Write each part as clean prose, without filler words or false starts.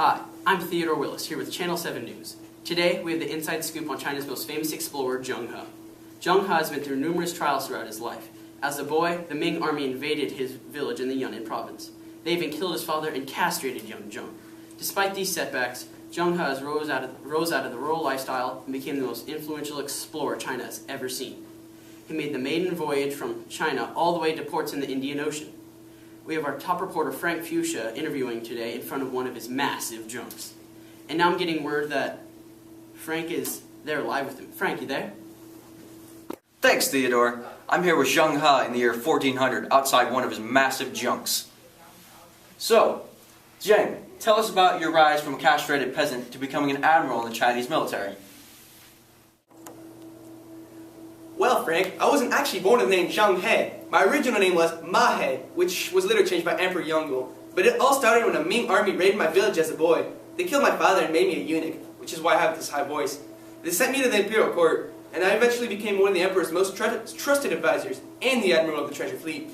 Hi, I'm Theodore Willis, here with Channel 7 News. Today, we have the inside scoop on China's most famous explorer, Zheng He. Zheng He has been through numerous trials throughout his life. As a boy, the Ming army invaded his village in the Yunnan province. They even killed his father and castrated young Zheng. Despite these setbacks, Zheng He rose out of the rural lifestyle and became the most influential explorer China has ever seen. He made the maiden voyage from China all the way to ports in the Indian Ocean. We have our top reporter Frank Fuchsia interviewing today in front of one of his massive junks. And now I'm getting word that Frank is there live with him. Frank, you there? Thanks, Theodore. I'm here with Zheng He in the year 1400 outside one of his massive junks. So, Zheng, tell us about your rise from a castrated peasant to becoming an admiral in the Chinese military. Well, Frank, I wasn't actually born with the name Zheng He. My original name was Ma He, which was later changed by Emperor Yongle. But it all started when a Ming army raided my village as a boy. They killed my father and made me a eunuch, which is why I have this high voice. They sent me to the imperial court, and I eventually became one of the emperor's most trusted advisors and the admiral of the treasure fleet.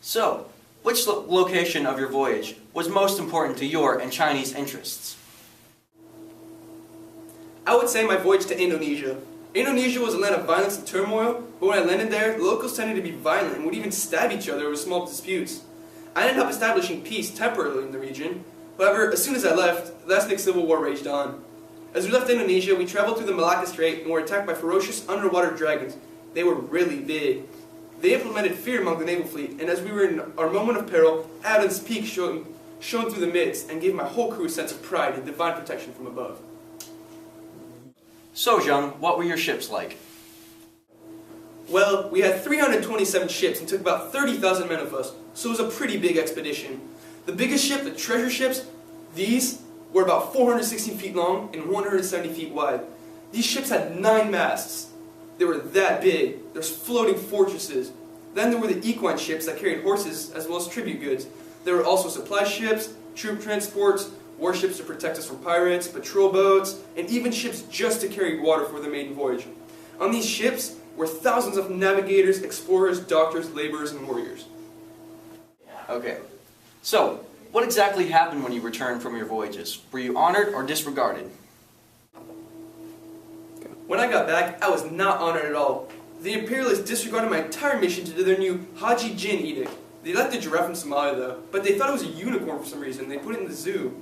So, which location of your voyage was most important to your and Chinese interests? I would say my voyage to Indonesia. Indonesia was a land of violence and turmoil, but when I landed there, the locals tended to be violent and would even stab each other over small disputes. I ended up establishing peace temporarily in the region. However, as soon as I left, the ethnic civil war raged on. As we left Indonesia, we traveled through the Malacca Strait and were attacked by ferocious underwater dragons. They were really big. They implemented fear among the naval fleet, and as we were in our moment of peril, Adam's peak shone through the midst and gave my whole crew a sense of pride and divine protection from above. So, Zheng, what were your ships like? Well, we had 327 ships and took about 30,000 men with us, so it was a pretty big expedition. The biggest ship, the treasure ships, these were about 416 feet long and 170 feet wide. These ships had 9 masts. They were that big. There's floating fortresses. Then there were the equine ships that carried horses as well as tribute goods. There were also supply ships, troop transports, warships to protect us from pirates, patrol boats, and even ships just to carry water for the maiden voyage. On these ships were thousands of navigators, explorers, doctors, laborers, and warriors. Okay. So, what exactly happened when you returned from your voyages? Were you honored or disregarded? When I got back, I was not honored at all. The imperialists disregarded my entire mission to do their new Haji Jin edict. They left the giraffe in Somalia though, but they thought it was a unicorn for some reason. They put it in the zoo.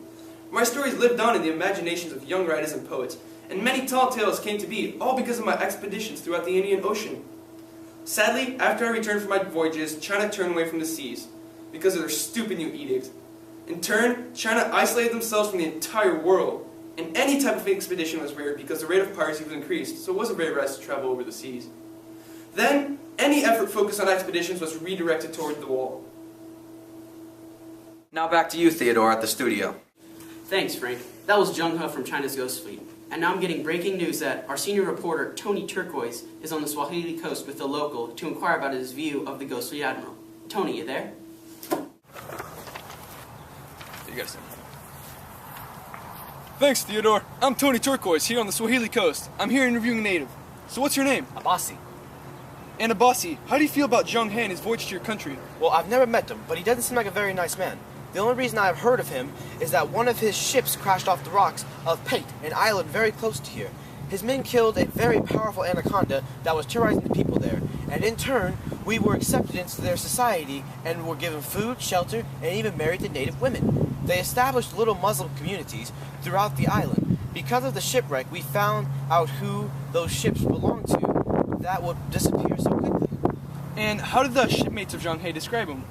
My stories lived on in the imaginations of young writers and poets, and many tall tales came to be, all because of my expeditions throughout the Indian Ocean. Sadly, after I returned from my voyages, China turned away from the seas, because of their stupid new edict. In turn, China isolated themselves from the entire world, and any type of expedition was rare because the rate of piracy was increased, so it wasn't very wise to travel over the seas. Then, any effort focused on expeditions was redirected toward the wall. Now back to you, Theodore, at the studio. Thanks, Frank. That was Zheng He from China's Ghost Fleet. And now I'm getting breaking news that our senior reporter, Tony Turquoise, is on the Swahili coast with the local to inquire about his view of the Ghost Fleet Admiral. Tony, you there? You gotta say. Thanks, Theodore. I'm Tony Turquoise here on the Swahili coast. I'm here interviewing a native. So what's your name? Abasi. And Abasi, how do you feel about Zheng He and his voyage to your country? Well, I've never met him, but he doesn't seem like a very nice man. The only reason I've heard of him is that one of his ships crashed off the rocks of Pate, an island very close to here. His men killed a very powerful anaconda that was terrorizing the people there, and in turn, we were accepted into their society and were given food, shelter, and even married to native women. They established little Muslim communities throughout the island. Because of the shipwreck, we found out who those ships belonged to that would disappear so quickly. And how did the shipmates of Zheng He describe him?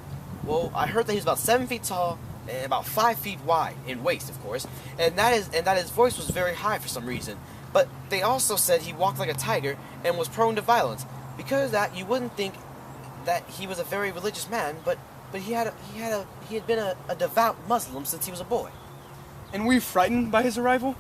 Well, I heard that he's about 7 feet tall and about 5 feet wide in waist, of course, and that his voice was very high for some reason. But they also said he walked like a tiger and was prone to violence. Because of that, you wouldn't think that he was a very religious man, but he had been a devout Muslim since he was a boy. And were you frightened by his arrival?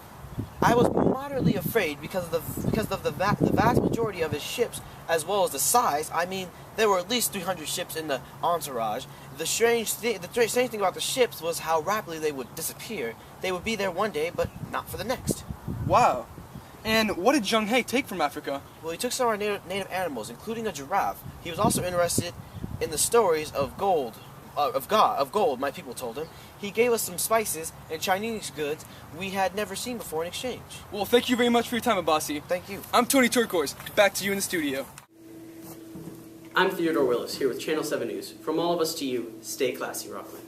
I was moderately afraid because of the vast majority of his ships, as well as the size. I mean, there were at least 300 ships in the entourage. The strange thing about the ships was how rapidly they would disappear. They would be there one day, but not for the next. Wow. And what did Zheng He take from Africa? Well, he took some of our native animals, including a giraffe. He was also interested in the stories of gold of gold, my people told him. He gave us some spices and Chinese goods we had never seen before in exchange. Well, thank you very much for your time, Abbasi. Thank you. I'm Tony Turquoise. Back to you in the studio. I'm Theodore Willis, here with Channel 7 News. From all of us to you, stay classy, Rockland.